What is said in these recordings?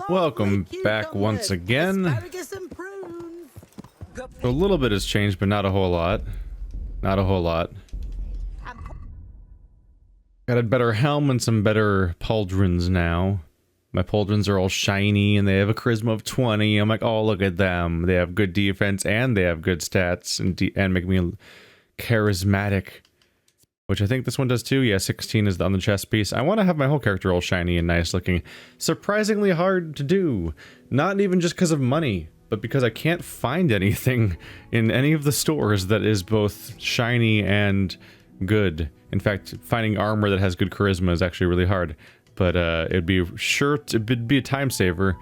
Welcome back once again. A little bit has changed, but not a whole lot. Not a whole lot. Got a better helm and some better pauldrons now. My pauldrons are all shiny and they have a charisma of 20. I'm like, oh, look at them. They have good defense and they have good stats and make me charismatic. Which I think this one does too. Yeah, 16 is on the chest piece. I want to have my whole character all shiny and nice looking. Surprisingly hard to do. Not even just because of money, but because I can't find anything in any of the stores that is both shiny and good. In fact, finding armor that has good charisma is actually really hard. But it'd be a time saver.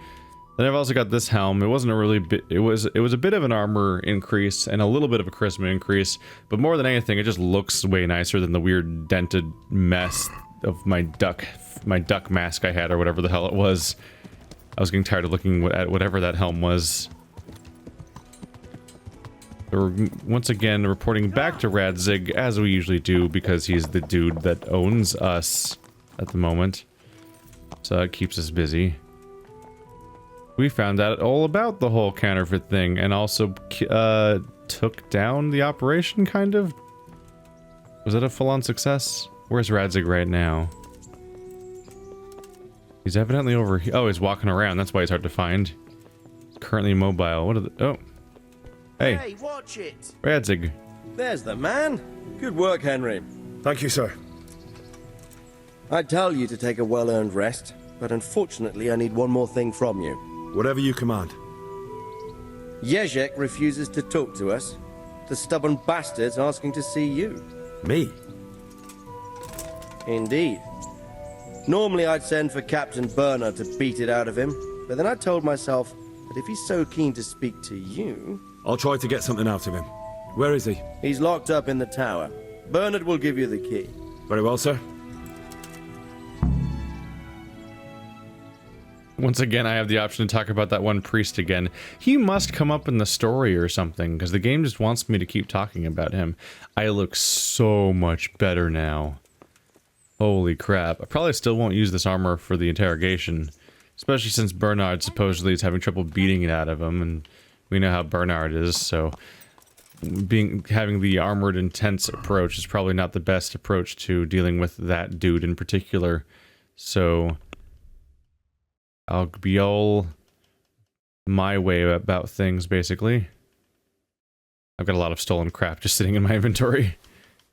Then I've also got this helm. It wasn't a really it was a bit of an armor increase and a little bit of a charisma increase, but more than anything, it just looks way nicer than the weird dented mess of my duck mask I had, or whatever the hell it was. I was getting tired of looking at whatever that helm was. We're once again reporting back to Radzig, as we usually do, because he's the dude that owns us at the moment. So it keeps us busy. We found out all about the whole counterfeit thing, and also took down the operation, kind of? Was it a full-on success? Where's Radzig right now? He's evidently over here. Oh, he's walking around. That's why he's hard to find. He's currently mobile. What are the... Oh. Hey, watch it. Radzig. There's the man. Good work, Henry. Thank you, sir. I'd tell you to take a well-earned rest, but unfortunately I need one more thing from you. Whatever you command. Jezhek refuses to talk to us. The stubborn bastard's asking to see you. Me? Indeed. Normally I'd send for Captain Bernard to beat it out of him, but then I told myself that if he's so keen to speak to you... I'll try to get something out of him. Where is he? He's locked up in the tower. Bernard will give you the key. Very well, sir. Once again, I have the option to talk about that one priest again. He must come up in the story or something, because the game just wants me to keep talking about him. I look so much better now. Holy crap. I probably still won't use this armor for the interrogation, especially since Bernard supposedly is having trouble beating it out of him, and we know how Bernard is, so having the armored intense approach is probably not the best approach to dealing with that dude in particular. So I'll be all my way about things, basically. I've got a lot of stolen crap just sitting in my inventory.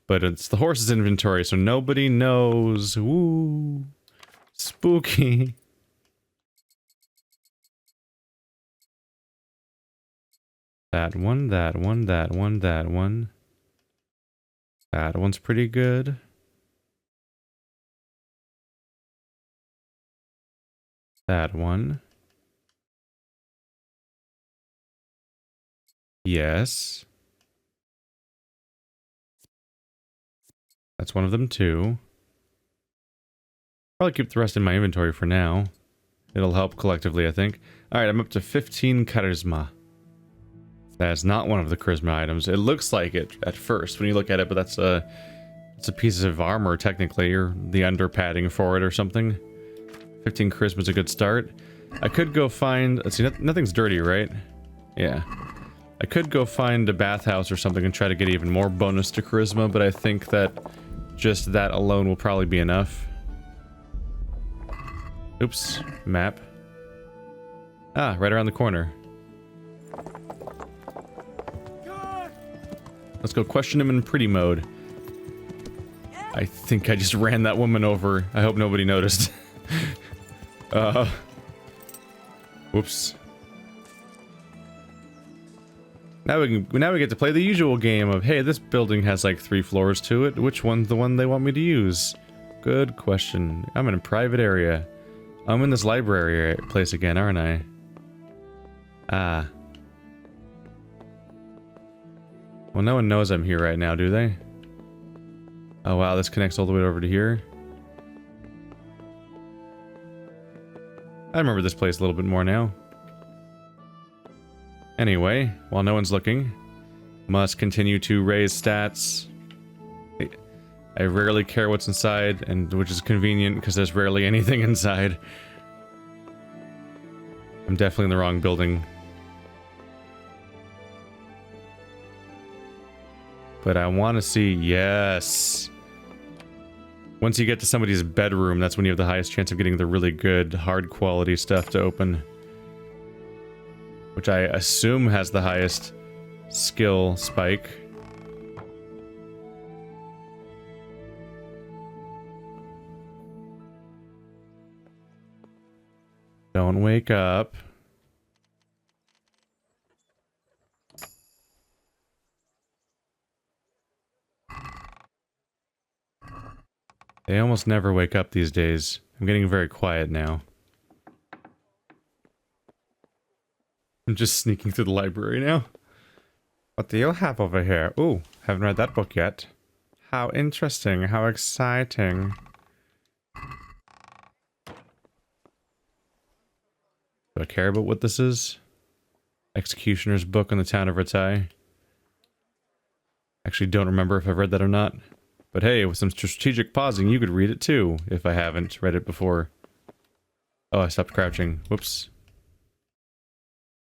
But it's the horse's inventory, so nobody knows. Woo! Spooky. That one, that one, that one, that one. That one's pretty good. That one. Yes. That's one of them too. Probably keep the rest in my inventory for now. It'll help collectively, I think. Alright, I'm up to 15 charisma. That's not one of the charisma items. It looks like it at first when you look at it, but it's a piece of armor technically, or the under padding for it or something. 15 charisma is a good start. I could go find... Let's see, nothing's dirty, right? Yeah. I could go find a bathhouse or something and try to get even more bonus to charisma, but I think that just that alone will probably be enough. Oops. Map. Ah, right around the corner. Let's go question him in pretty mode. I think I just ran that woman over. I hope nobody noticed. Whoops. Now we get to play the usual game of, hey, this building has like 3 floors to it. Which one's the one they want me to use? Good question. I'm in a private area. I'm in this library place again, aren't I? Ah. Well, no one knows I'm here right now, do they? Oh wow, this connects all the way over to here. I remember this place a little bit more now. Anyway, while no one's looking, must continue to raise stats. I rarely care what's inside, and which is convenient because there's rarely anything inside. I'm definitely in the wrong building. But I want to see... Yes! Once you get to somebody's bedroom, that's when you have the highest chance of getting the really good, hard quality stuff to open. Which I assume has the highest skill spike. Don't wake up. They almost never wake up these days. I'm getting very quiet now. I'm just sneaking through the library now. What do you have over here? Ooh, haven't read that book yet. How interesting, how exciting. Do I care about what this is? Executioner's book on the town of Radzig. Actually don't remember if I've read that or not. But hey, with some strategic pausing, you could read it too, if I haven't read it before. Oh, I stopped crouching. Whoops.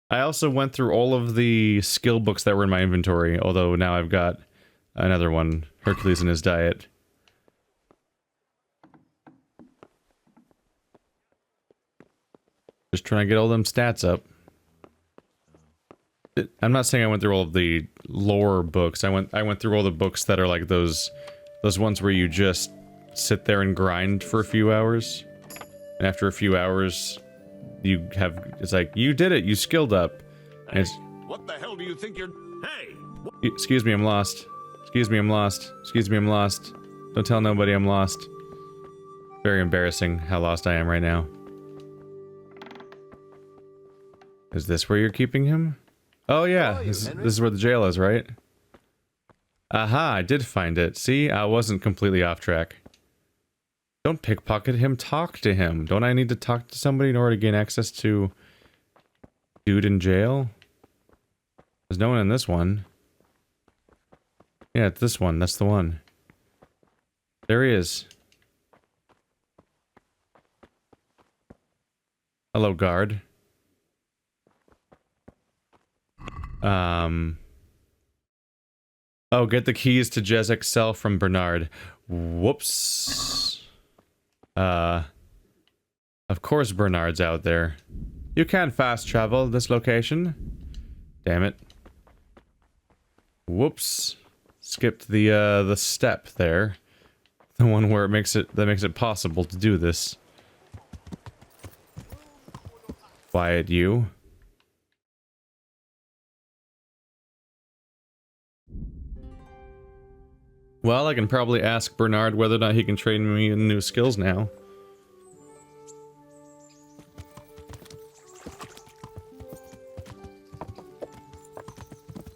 I also went through all of the skill books that were in my inventory, although now I've got another one, Hercules and His Diet. Just trying to get all them stats up. I'm not saying I went through all of the lore books. I went through all the books that are like those ones where you just sit there and grind for a few hours. And after a few hours, you have... It's like, you did it! You skilled up! And it's... What the hell do you think you're... Hey! Excuse me, I'm lost. Excuse me, I'm lost. Excuse me, I'm lost. Don't tell nobody I'm lost. Very embarrassing how lost I am right now. Is this where you're keeping him? Oh yeah, this is where the jail is, right? Aha, I did find it. See, I wasn't completely off track. Don't pickpocket him, talk to him. Don't I need to talk to somebody in order to gain access to dude in jail? There's no one in this one. Yeah, it's this one. That's the one. There he is. Hello, guard. Oh, get the keys to Jezhek's cell from Bernard. Whoops. Of course Bernard's out there. You can't fast travel this location. Damn it. Whoops. Skipped the step there. The one where that makes it possible to do this. Quiet you. Well, I can probably ask Bernard whether or not he can train me in new skills now.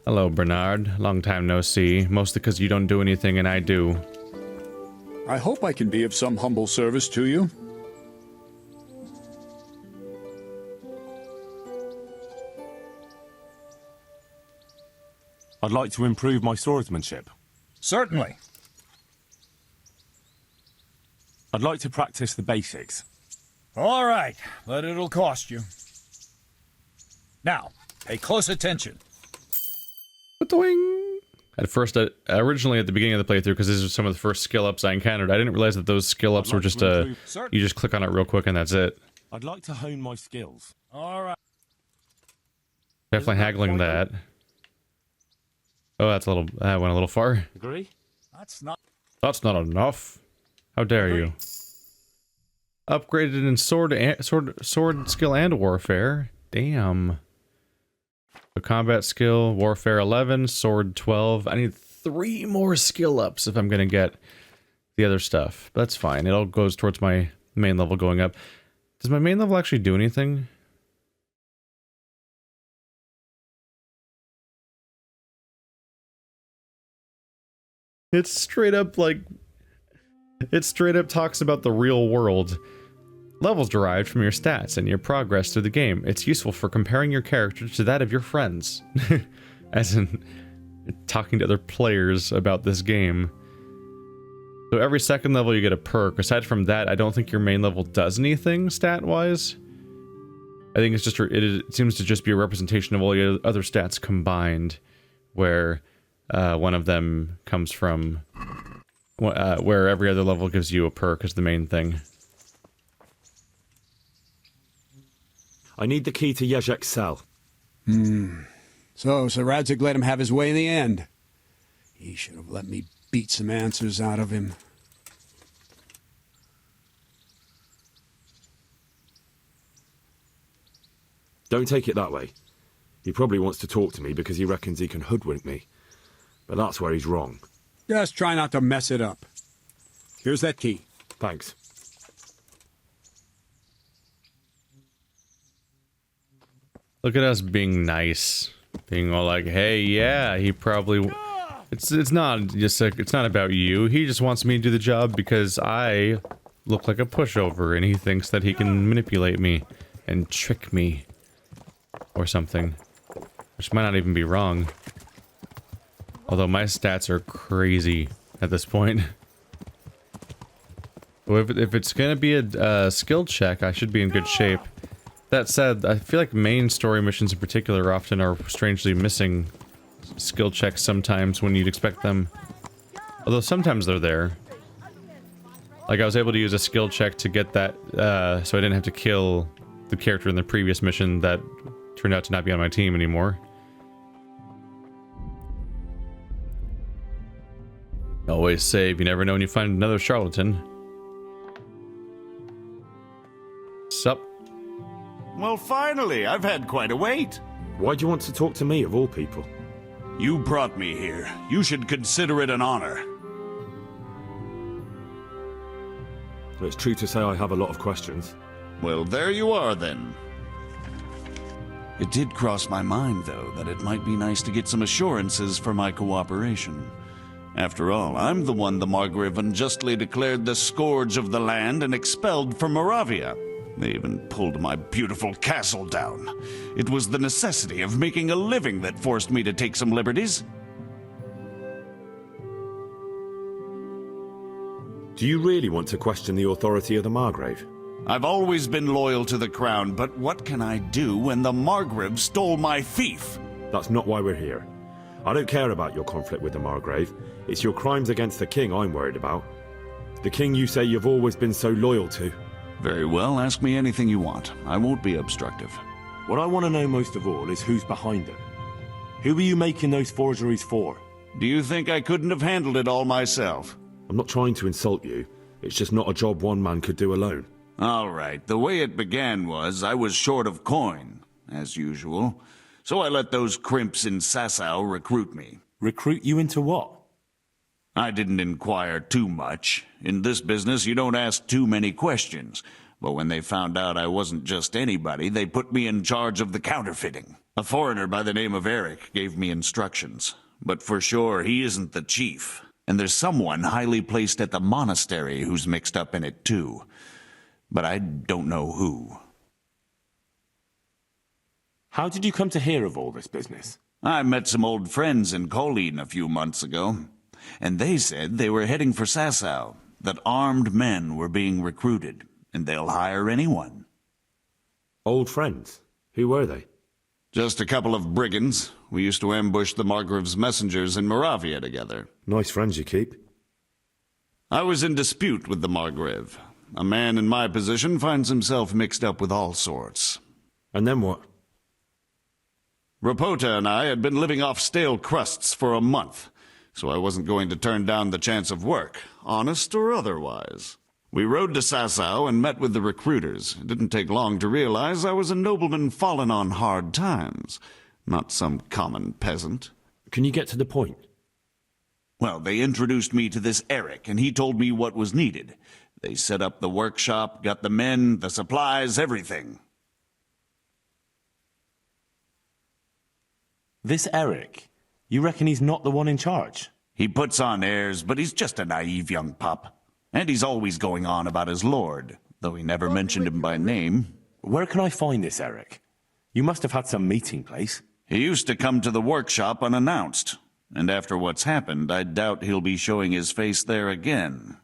Hello, Bernard. Long time no see. Mostly because you don't do anything and I do. I hope I can be of some humble service to you. I'd like to improve my swordsmanship. Certainly. I'd like to practice the basics. All right, but it'll cost you. Now, pay close attention. Doing. At first, originally at the beginning of the playthrough, because these are some of the first skill ups I encountered, I didn't realize that those skill ups were just you just click on it real quick and that's it. I'd like to hone my skills. All right. Definitely haggling that. Oh, that's a little. That went a little far. Agree? That's not enough. How dare you? Upgraded in sword skill and warfare. Damn. So combat skill, warfare 11, sword 12. I need 3 more skill ups if I'm gonna get the other stuff. But that's fine. It all goes towards my main level going up. Does my main level actually do anything? It's straight up like... It straight up talks about the real world. Levels derived from your stats and your progress through the game. It's useful for comparing your character to that of your friends. As in, talking to other players about this game. So every second level you get a perk. Aside from that, I don't think your main level does anything stat-wise. I think it's just it seems to just be a representation of all the other stats combined, where one of them comes from where every other level gives you a perk is the main thing. I need the key to Jezhek's cell. So Radzig let him have his way in the end. He should have let me beat some answers out of him. Don't take it that way. He probably wants to talk to me because he reckons he can hoodwink me. But that's where he's wrong. Just try not to mess it up. Here's that key. Thanks. Look at us being nice, being all like, "Hey, yeah, he probably." It's not just like, it's not about you. He just wants me to do the job because I look like a pushover, and he thinks that he can manipulate me and trick me or something, which might not even be wrong. Although my stats are crazy at this point. But if it's gonna be a skill check, I should be in good shape. That said, I feel like main story missions in particular often are strangely missing skill checks sometimes when you'd expect them. Although sometimes they're there. Like I was able to use a skill check to get that, so I didn't have to kill the character in the previous mission that turned out to not be on my team anymore. Always save, you never know when you find another charlatan. Sup? Well, finally, I've had quite a wait. Why do you want to talk to me, of all people? You brought me here. You should consider it an honor. It's true to say I have a lot of questions. Well, there you are, then. It did cross my mind, though, that it might be nice to get some assurances for my cooperation. After all, I'm the one the Margrave unjustly declared the scourge of the land and expelled from Moravia. They even pulled my beautiful castle down. It was the necessity of making a living that forced me to take some liberties. Do you really want to question the authority of the Margrave? I've always been loyal to the crown, but what can I do when the Margrave stole my fief? That's not why we're here. I don't care about your conflict with the Margrave. It's your crimes against the king I'm worried about. The king you say you've always been so loyal to. Very well, ask me anything you want. I won't be obstructive. What I want to know most of all is who's behind it. Who are you making those forgeries for? Do you think I couldn't have handled it all myself? I'm not trying to insult you. It's just not a job one man could do alone. All right, the way it began was I was short of coin, as usual. So I let those crimps in Sasau recruit me. Recruit you into what? I didn't inquire too much. In this business, you don't ask too many questions. But when they found out I wasn't just anybody, they put me in charge of the counterfeiting. A foreigner by the name of Eric gave me instructions. But for sure, he isn't the chief. And there's someone highly placed at the monastery who's mixed up in it too. But I don't know who. How did you come to hear of all this business? I met some old friends in Colleen a few months ago. And they said they were heading for Sasau, that armed men were being recruited, and they'll hire anyone. Old friends? Who were they? Just a couple of brigands. We used to ambush the Margrave's messengers in Moravia together. Nice friends you keep. I was in dispute with the Margrave. A man in my position finds himself mixed up with all sorts. And then what? Rapota and I had been living off stale crusts for a month. So I wasn't going to turn down the chance of work, honest or otherwise. We rode to Sasau and met with the recruiters. It didn't take long to realize I was a nobleman fallen on hard times, not some common peasant. Can you get to the point? Well, they introduced me to this Eric, and he told me what was needed. They set up the workshop, got the men, the supplies, everything. This Eric, you reckon he's not the one in charge? He puts on airs, but he's just a naive young pup. And he's always going on about his lord, though he never mentioned him by name. Where can I find this Eric? You must have had some meeting place. He used to come to the workshop unannounced. And after what's happened, I doubt he'll be showing his face there again.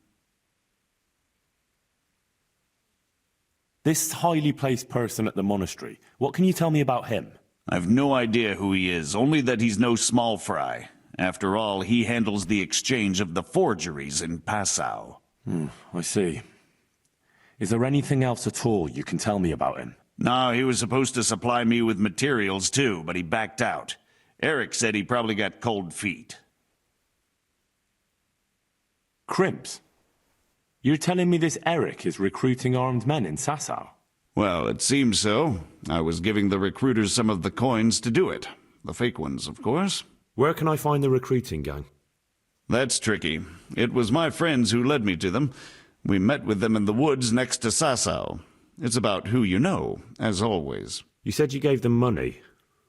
This highly placed person at the monastery, what can you tell me about him? I've no idea who he is, only that he's no small fry. After all, he handles the exchange of the forgeries in Passau. I see. Is there anything else at all you can tell me about him? No, he was supposed to supply me with materials too, but he backed out. Eric said he probably got cold feet. Crimps? You're telling me this Eric is recruiting armed men in Sasau? Well, it seems so. I was giving the recruiters some of the coins to do it. The fake ones, of course. Where can I find the recruiting gang? That's tricky. It was my friends who led me to them. We met with them in the woods next to Sasau. It's about who you know, as always. You said you gave them money.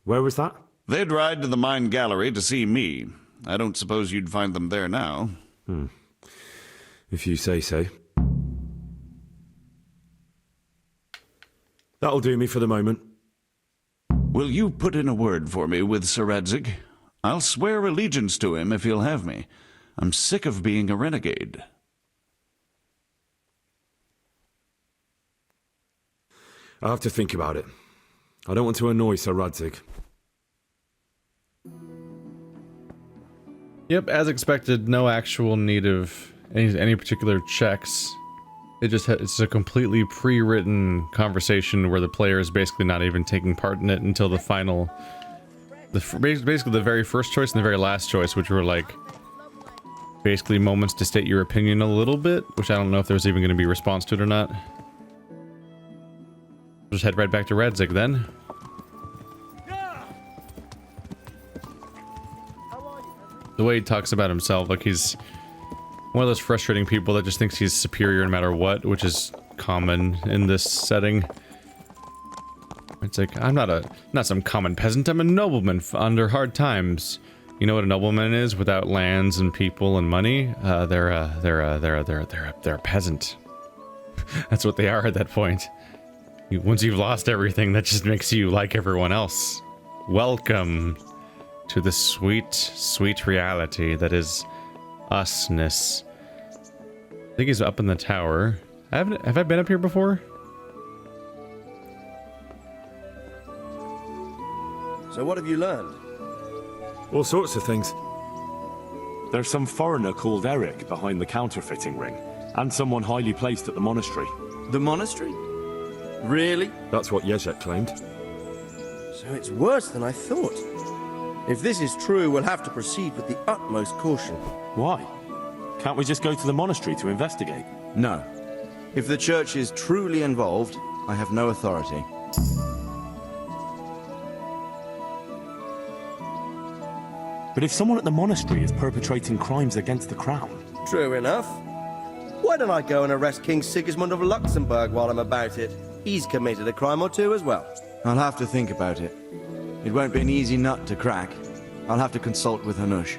Where was that? They'd ride to the mine gallery to see me. I don't suppose you'd find them there now. If you say so. That'll do me for the moment. Will you put in a word for me with Sir Radzig? I'll swear allegiance to him if he'll have me. I'm sick of being a renegade. I'll have to think about it. I don't want to annoy Sir Radzig. Yep, as expected, no actual need of any particular checks. It's a completely pre-written conversation where the player is basically not even taking part in it until the final, basically the very first choice and the very last choice, which were like basically moments to state your opinion a little bit, which I don't know if there's even going to be a response to it or not. Just head right back to Radzig then. The way he talks about himself, like he's one of those frustrating people that just thinks he's superior no matter what, which is common in this setting. It's like, I'm not some common peasant, I'm a nobleman under hard times. You know what a nobleman is without lands and people and money? They're a peasant. That's what they are at that point. Once you've lost everything, that just makes you like everyone else. Welcome to the sweet, sweet reality that is usness. I think he's up in the tower. Have I been up here before? So what have you learned? All sorts of things. There's some foreigner called Eric behind the counterfeiting ring, and someone highly placed at the monastery. The monastery? Really? That's what Jezhek claimed. So it's worse than I thought. If this is true, we'll have to proceed with the utmost caution. Why? Can't we just go to the monastery to investigate? No. If the church is truly involved, I have no authority. But if someone at the monastery is perpetrating crimes against the crown... True enough. Why don't I go and arrest King Sigismund of Luxembourg while I'm about it? He's committed a crime or two as well. I'll have to think about it. It won't be an easy nut to crack. I'll have to consult with Hanush.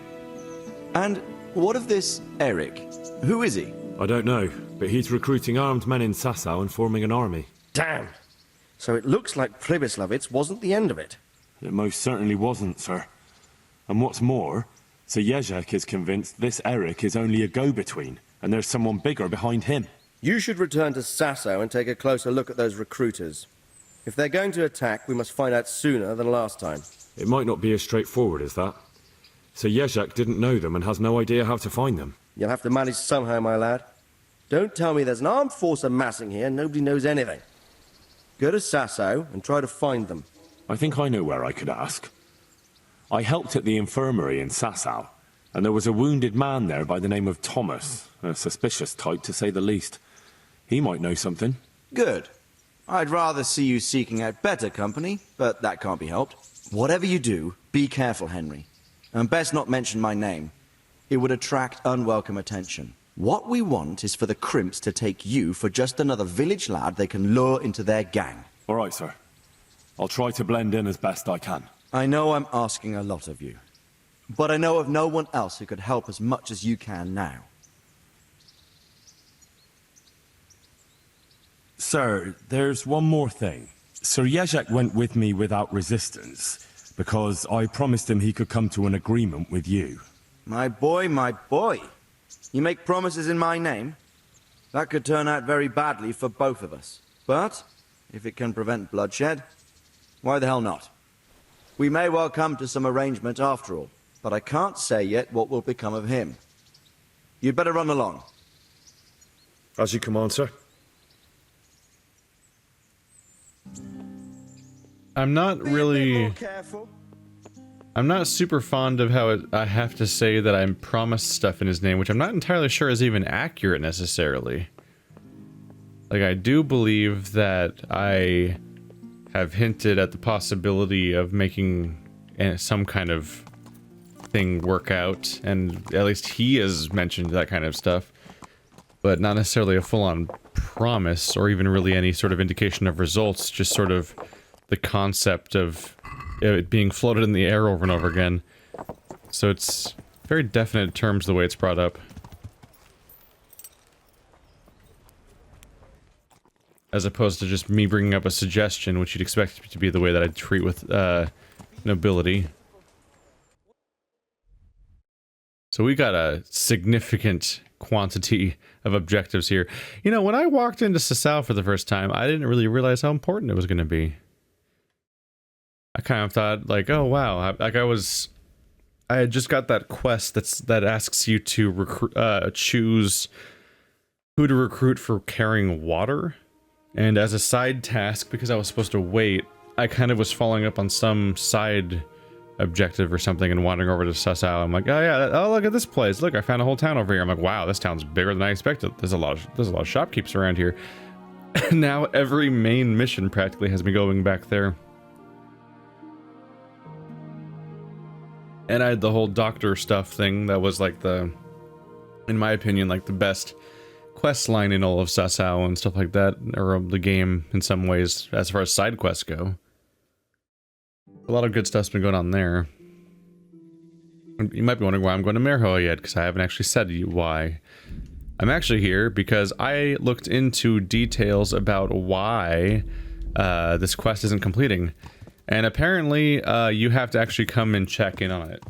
And what of this Eric? Who is he? I don't know, but he's recruiting armed men in Sasau and forming an army. Damn. So it looks like Pribyslavitz wasn't the end of it. It most certainly wasn't, sir. And what's more, Sir Jezhek is convinced this Eric is only a go-between, and there's someone bigger behind him. You should return to Sasau and take a closer look at those recruiters. If they're going to attack, we must find out sooner than last time. It might not be as straightforward as that. So Jezhek didn't know them and has no idea how to find them. You'll have to manage somehow, my lad. Don't tell me there's an armed force amassing here and nobody knows anything. Go to Sasau and try to find them. I think I know where I could ask. I helped at the infirmary in Sasau, and there was a wounded man there by the name of Thomas, a suspicious type to say the least. He might know something. Good. I'd rather see you seeking out better company, but that can't be helped. Whatever you do, be careful, Henry. And best not mention my name. It would attract unwelcome attention. What we want is for the crimps to take you for just another village lad they can lure into their gang. All right, sir. I'll try to blend in as best I can. I know I'm asking a lot of you, but I know of no one else who could help as much as you can now. Sir, there's one more thing. Sir Jezhek went with me without resistance, because I promised him he could come to an agreement with you. My boy, my boy. You make promises in my name? That could turn out very badly for both of us. But if it can prevent bloodshed, why the hell not? We may well come to some arrangement after all, but I can't say yet what will become of him. You'd better run along. As you command, sir. I'm not really... Careful. I'm not super fond of how I have to say that I'm promised stuff in his name, which I'm not entirely sure is even accurate necessarily. Like, I do believe that I have hinted at the possibility of making some kind of thing work out, and at least he has mentioned that kind of stuff, but not necessarily a full-on promise or even really any sort of indication of results, just sort of the concept of it being floated in the air over and over again. So it's very definite terms the way it's brought up. As opposed to just me bringing up a suggestion, which you'd expect to be the way that I'd treat with nobility. So we got a significant quantity of objectives here. You know, when I walked into Sasau for the first time, I didn't really realize how important it was going to be. I kind of thought, like, oh wow, I had just got that quest that asks you to choose who to recruit for carrying water. And as a side task, because I was supposed to wait, I kind of was following up on some side objective or something and wandering over to Sasau. I'm like, oh yeah, oh look at this place. Look, I found a whole town over here. I'm like, wow, this town's bigger than I expected. There's a lot of shopkeepers around here. And now every main mission practically has me going back there. And I had the whole doctor stuff thing that was like the, in my opinion, like the best quest line in all of Sasau and stuff like that, or the game in some ways, as far as side quests go. A lot of good stuff's been going on there. You might be wondering why I'm going to Merho yet, because I haven't actually said to you why. I'm actually here because I looked into details about why this quest isn't completing. And apparently, you have to actually come and check in on it.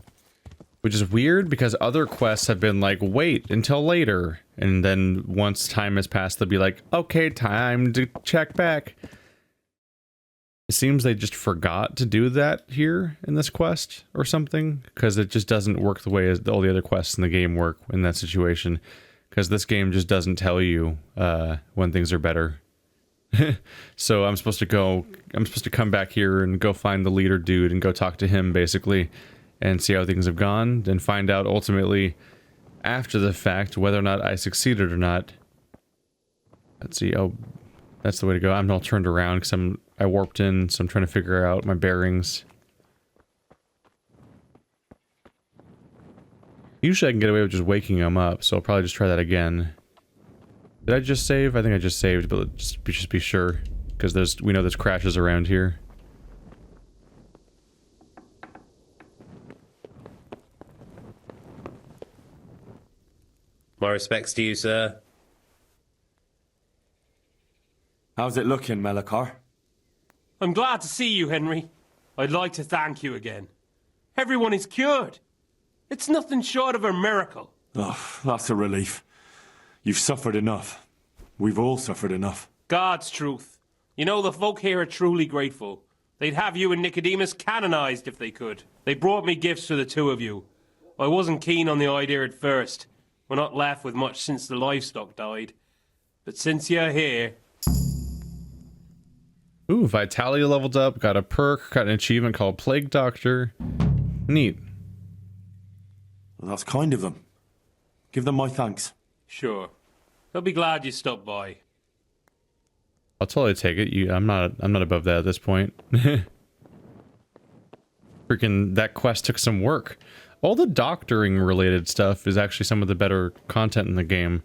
Which is weird, because other quests have been like, wait until later. And then once time has passed, they'll be like, okay, time to check back. It seems they just forgot to do that here in this quest or something, because it just doesn't work the way as all the other quests in the game work in that situation. Because this game just doesn't tell you when things are better. So I'm supposed to come back here and go find the leader dude and go talk to him basically and see how things have gone and find out ultimately after the fact whether or not I succeeded or not. Let's see. Oh, that's the way to go. I'm all turned around because I warped in, so I'm trying to figure out my bearings. Usually I can get away with just waking him up, so I'll probably just try that again. Did I just save? I think I just saved, but just be sure, because we know there's crashes around here. My respects to you, sir. How's it looking, Melikar? I'm glad to see you, Henry. I'd like to thank you again. Everyone is cured. It's nothing short of a miracle. Oh, that's a relief. You've suffered enough. We've all suffered enough. God's truth. You know, the folk here are truly grateful. They'd have you and Nicodemus canonized if they could. They brought me gifts for the two of you. I wasn't keen on the idea at first. We're not left with much since the livestock died. But since you're here... Ooh, Vitality leveled up, got a perk, got an achievement called Plague Doctor. Neat. Well, that's kind of them. Give them my thanks. Sure. They'll be glad you stopped by. I'll totally take it. I'm not above that at this point. Freaking that quest took some work. All the doctoring related stuff is actually some of the better content in the game.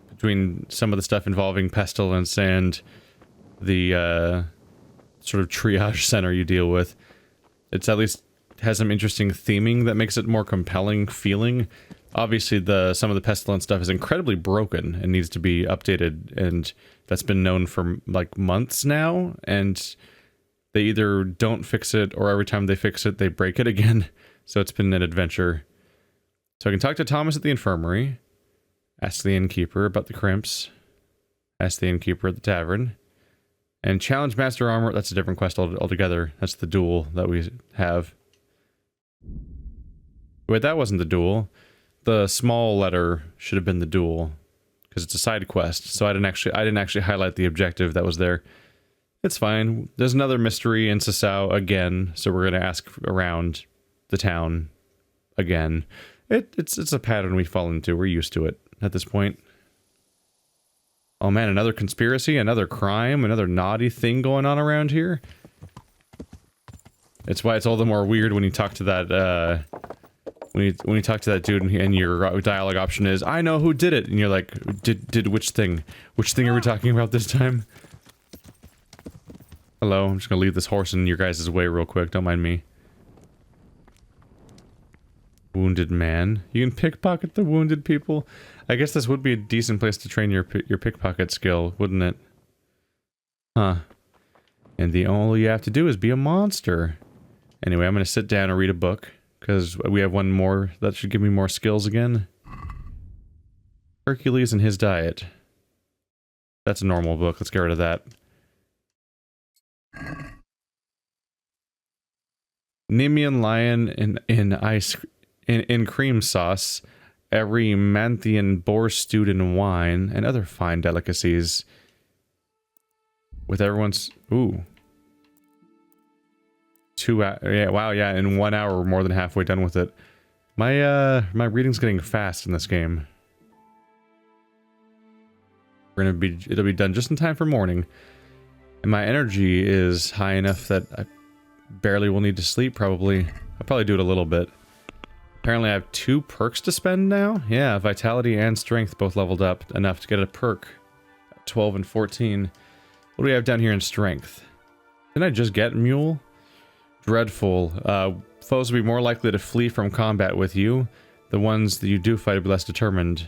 Between some of the stuff involving pestilence and the sort of triage center you deal with. It's at least has some interesting theming that makes it more compelling feeling. Obviously, some of the pestilence stuff is incredibly broken and needs to be updated, and that's been known for like months now, and they either don't fix it, or every time they fix it, they break it again. So it's been an adventure. So I can talk to Thomas at the infirmary, ask the innkeeper about the crimps, ask the innkeeper at the tavern, And Challenge Master Armor, that's a different quest altogether. That's the duel that we have. Wait, that wasn't the duel. The small letter should have been the duel, because it's a side quest. So I didn't actually highlight the objective that was there. It's fine. There's another mystery in Sasau again, so we're gonna ask around the town again. It's a pattern we fall into. We're used to it at this point. Oh man, another conspiracy, another crime, another naughty thing going on around here. It's why it's all the more weird when you talk to that when you talk to that dude and your dialogue option is, I know who did it, and you're like, did which thing? Which thing are we talking about this time? Hello, I'm just gonna leave this horse in your guys' way real quick, don't mind me. Wounded man. You can pickpocket the wounded people. I guess this would be a decent place to train your pickpocket skill, wouldn't it? Huh. And all you have to do is be a monster. Anyway, I'm gonna sit down and read a book, because we have one more that should give me more skills again. Hercules and His Diet. That's a normal book, let's get rid of that. Nemean lion in cream sauce, Erymanthian boar stewed in wine, and other fine delicacies. With everyone's... Ooh. Yeah, wow, yeah, in 1 hour we're more than halfway done with it. My reading's getting fast in this game. It'll be done just in time for morning. And my energy is high enough that I barely will need to sleep, probably. I'll probably do it a little bit. Apparently I have 2 perks to spend now? Yeah, vitality and strength both leveled up enough to get a perk. 12 and 14. What do we have down here in strength? Didn't I just get mule? Dreadful. Foes will be more likely to flee from combat with you. The ones that you do fight will be less determined.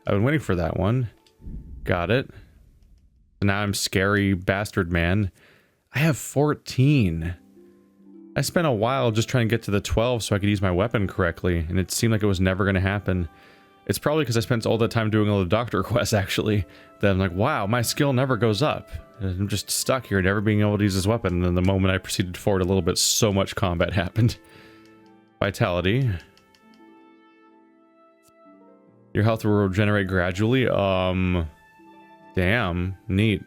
I've been waiting for that one. Got it. Now I'm scary bastard man. I have 14. I spent a while just trying to get to the 12 so I could use my weapon correctly, and it seemed like it was never going to happen. It's probably because I spent all the time doing all the doctor quests, actually, that I'm like, wow, my skill never goes up. I'm just stuck here, never being able to use this weapon, and then the moment I proceeded forward a little bit, so much combat happened. Vitality. Your health will regenerate gradually. Damn, neat.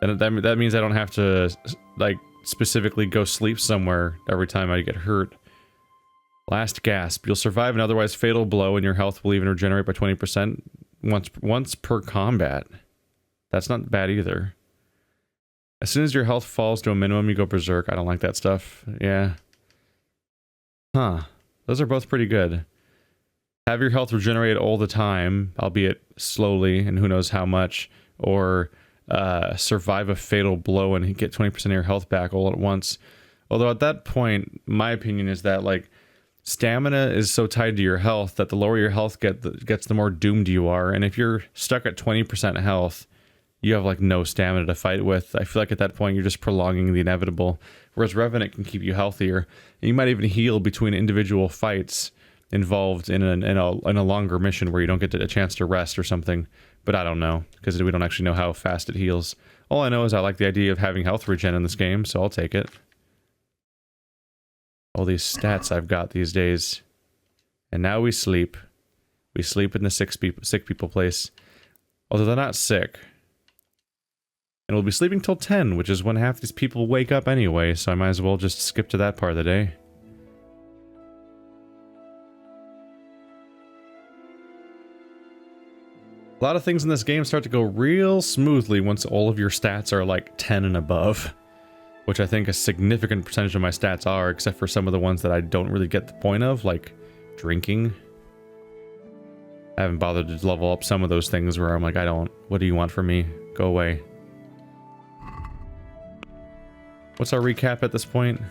That means I don't have to, like, specifically go sleep somewhere every time I get hurt. Last gasp. You'll survive an otherwise fatal blow, and your health will even regenerate by 20% once per combat. That's not bad either. As soon as your health falls to a minimum, you go berserk. I don't like that stuff. Yeah. Huh. Those are both pretty good. Have your health regenerate all the time, albeit slowly, and who knows how much, or survive a fatal blow and get 20% of your health back all at once. Although at that point, my opinion is that, like, stamina is so tied to your health that the lower your health gets, the more doomed you are. And if you're stuck at 20% health, you have, like, no stamina to fight with. I feel like at that point, you're just prolonging the inevitable. Whereas Revenant can keep you healthier. And you might even heal between individual fights involved in a longer mission where you don't get a chance to rest or something. But I don't know, because we don't actually know how fast it heals. All I know is I like the idea of having health regen in this game, so I'll take it. All these stats I've got these days. And now we sleep. We sleep in the sick people place. Although they're not sick. And we'll be sleeping till 10, which is when half these people wake up anyway, so I might as well just skip to that part of the day. A lot of things in this game start to go real smoothly once all of your stats are like 10 and above. Which I think a significant percentage of my stats are, except for some of the ones that I don't really get the point of, like drinking. I haven't bothered to level up some of those things where I'm like, what do you want from me? Go away. What's our recap at this point?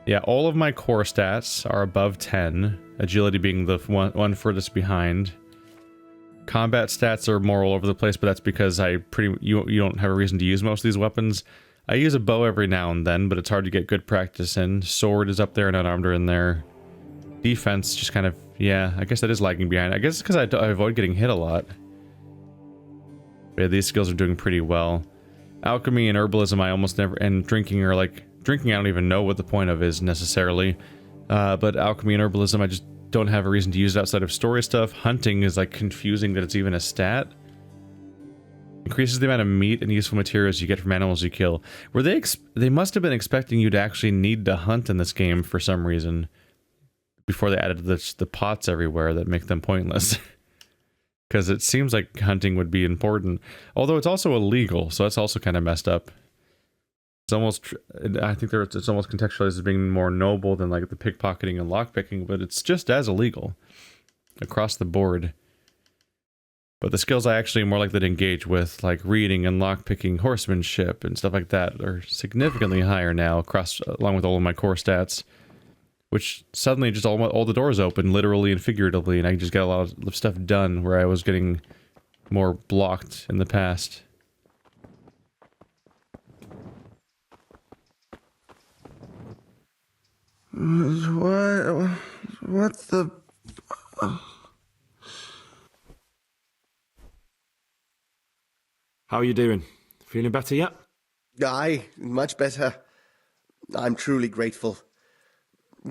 Yeah, all of my core stats are above 10, agility being the one furthest behind. Combat stats are more all over the place, but that's because you don't have a reason to use most of these weapons. I use a bow every now and then, but it's hard to get good practice in. Sword is up there and unarmed are in there. Defense just kind of, yeah, I guess that is lagging behind. I guess it's because I avoid getting hit a lot. But yeah, these skills are doing pretty well. Alchemy and herbalism I almost never, and drinking are like, drinking I don't even know what the point of is necessarily. But alchemy and herbalism I just don't have a reason to use it outside of story stuff. Hunting is like confusing that it's even a stat. Increases the amount of meat and useful materials you get from animals you kill. Were they must have been expecting you to actually need to hunt in this game for some reason. Before they added the pots everywhere that make them pointless. Because it seems like hunting would be important. Although it's also illegal, so that's also kind of messed up. It's almost, I think it's almost contextualized as being more noble than like the pickpocketing and lockpicking, but it's just as illegal. Across the board. But the skills I actually am more likely to engage with, like reading and lockpicking, horsemanship, and stuff like that, are significantly higher now, along with all of my core stats. Which suddenly just all the doors open, literally and figuratively, and I just got a lot of stuff done where I was getting more blocked in the past. What the... How are you doing? Feeling better yet? Aye, much better. I'm truly grateful.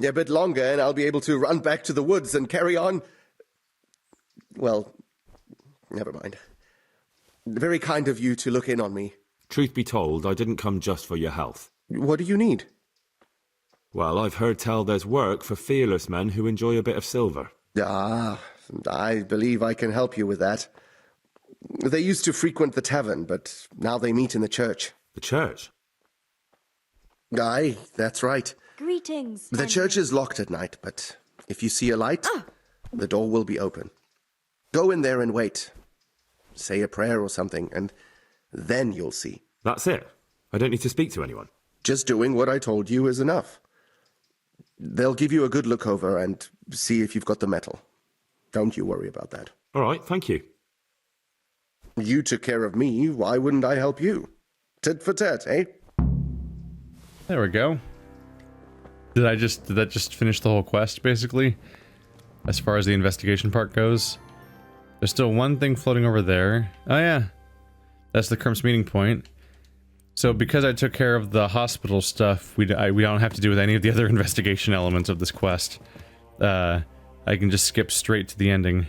A bit longer and I'll be able to run back to the woods and carry on. Well, never mind. Very kind of you to look in on me. Truth be told, I didn't come just for your health. What do you need? Well, I've heard tell there's work for fearless men who enjoy a bit of silver. Ah, I believe I can help you with that. They used to frequent the tavern, but now they meet in the church. The church? Aye, that's right. Greetings. The church is locked at night, but if you see a light, the door will be open. Go in there and wait. Say a prayer or something, and then you'll see. That's it? I don't need to speak to anyone? Just doing what I told you is enough. They'll give you a good look over and see if you've got the metal. Don't you worry about that. All right, thank you. You took care of me, why wouldn't I help you? Tit for tat, eh? There we go. Did that just finish the whole quest, basically? As far as the investigation part goes? There's still one thing floating over there. Oh yeah. That's the Crimps meeting point. So because I took care of the hospital stuff, we don't have to do with any of the other investigation elements of this quest. I can just skip straight to the ending.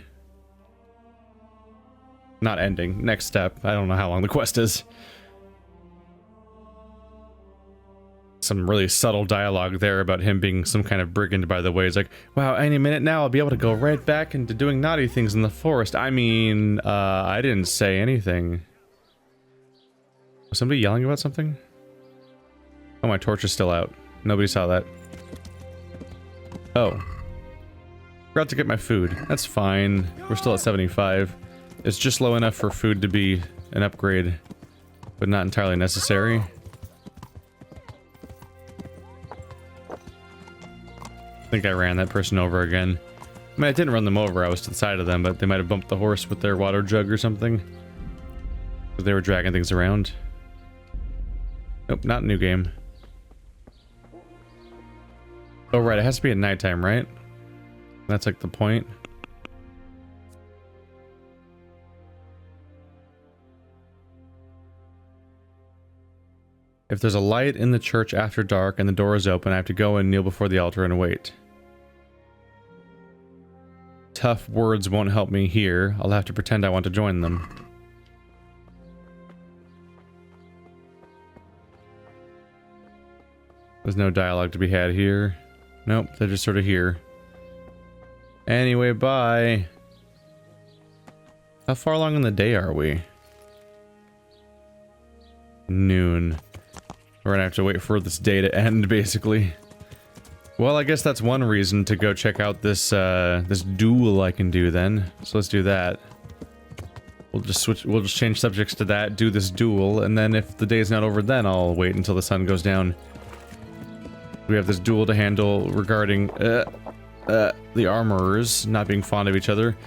Not ending. Next step. I don't know how long the quest is. Some really subtle dialogue there about him being some kind of brigand, by the way. It's like, wow, any minute now I'll be able to go right back into doing naughty things in the forest. I mean, I didn't say anything. Was somebody yelling about something? Oh, my torch is still out. Nobody saw that. Oh. Forgot to get my food. That's fine. We're still at 75. It's just low enough for food to be an upgrade, but not entirely necessary. I think I ran that person over again. I mean, I didn't run them over, I was to the side of them, but they might have bumped the horse with their water jug or something. But they were dragging things around. Nope, not new game. Oh right, it has to be at nighttime, right? That's like the point. If there's a light in the church after dark and the door is open, I have to go and kneel before the altar and wait. Tough words won't help me here. I'll have to pretend I want to join them. There's no dialogue to be had here. Nope, they're just sort of here. Anyway, bye. How far along in the day are we? Noon. We're gonna have to wait for this day to end, basically. Well, I guess that's one reason to go check out this this duel I can do then. So let's do that. We'll just change subjects to that, do this duel, and then if the day's not over then I'll wait until the sun goes down. We have this duel to handle regarding the armorers not being fond of each other.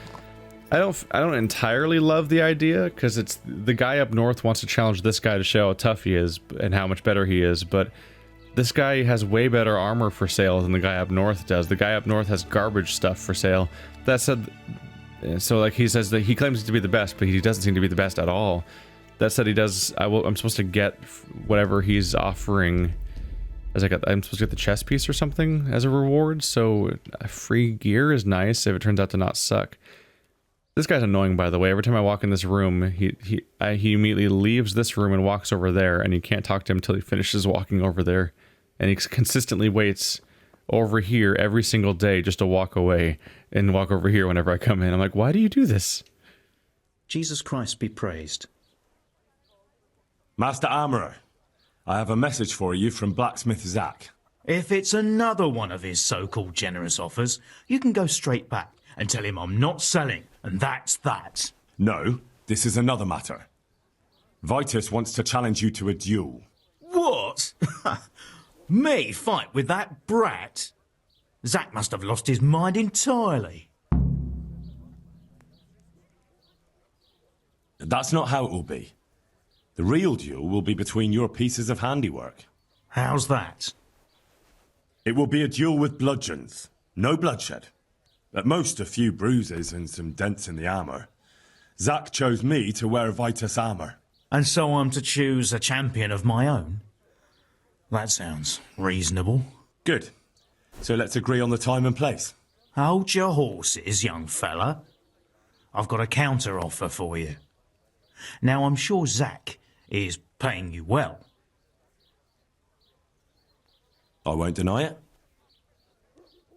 I don't entirely love the idea, because it's the guy up north wants to challenge this guy to show how tough he is and how much better he is, but this guy has way better armor for sale than the guy up north does. The guy up north has garbage stuff for sale. That said, so like he says that he claims to be the best, but he doesn't seem to be the best at all. That said, he does. I'm supposed to get whatever he's offering. I'm supposed to get the chess piece or something as a reward. So free gear is nice if it turns out to not suck. This guy's annoying, by the way. Every time I walk in this room, he immediately leaves this room and walks over there, and you can't talk to him until he finishes walking over there. And he consistently waits over here every single day just to walk away and walk over here whenever I come in. I'm like, why do you do this? Jesus Christ be praised. Master Armourer, I have a message for you from blacksmith Zach. If it's another one of his so-called generous offers, you can go straight back and tell him I'm not selling, and that's that. No, this is another matter. Vitus wants to challenge you to a duel. What? Me fight with that brat? Zach must have lost his mind entirely. That's not how it will be. The real duel will be between your pieces of handiwork. How's that? It will be a duel with bludgeons. No bloodshed. At most, a few bruises and some dents in the armour. Zach chose me to wear Vitus armour. And so I'm to choose a champion of my own? That sounds reasonable. Good. So let's agree on the time and place. Hold your horses, young fella. I've got a counter offer for you. Now, I'm sure Zach is paying you well. I won't deny it.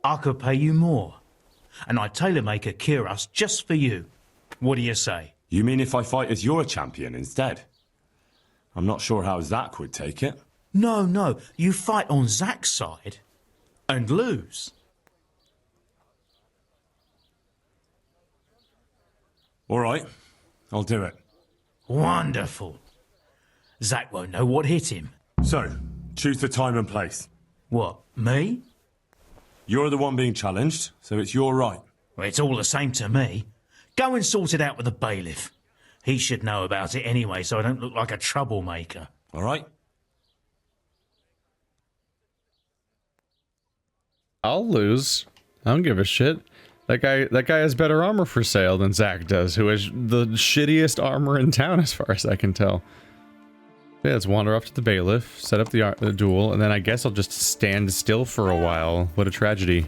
I could pay you more. And I'd tailor-make a cuirass just for you. What do you say? You mean if I fight as your champion instead? I'm not sure how Zach would take it. No, you fight on Zach's side and lose. All right, I'll do it. Wonderful. Zach won't know what hit him. So, choose the time and place. What, me? You're the one being challenged, so it's your right. Well, it's all the same to me. Go and sort it out with the bailiff. He should know about it anyway, so I don't look like a troublemaker. All right? I'll lose. I don't give a shit. That guy has better armor for sale than Zach does, who has the shittiest armor in town as far as I can tell. Yeah, let's wander off to the bailiff, set up the duel, and then I guess I'll just stand still for a while. What a tragedy.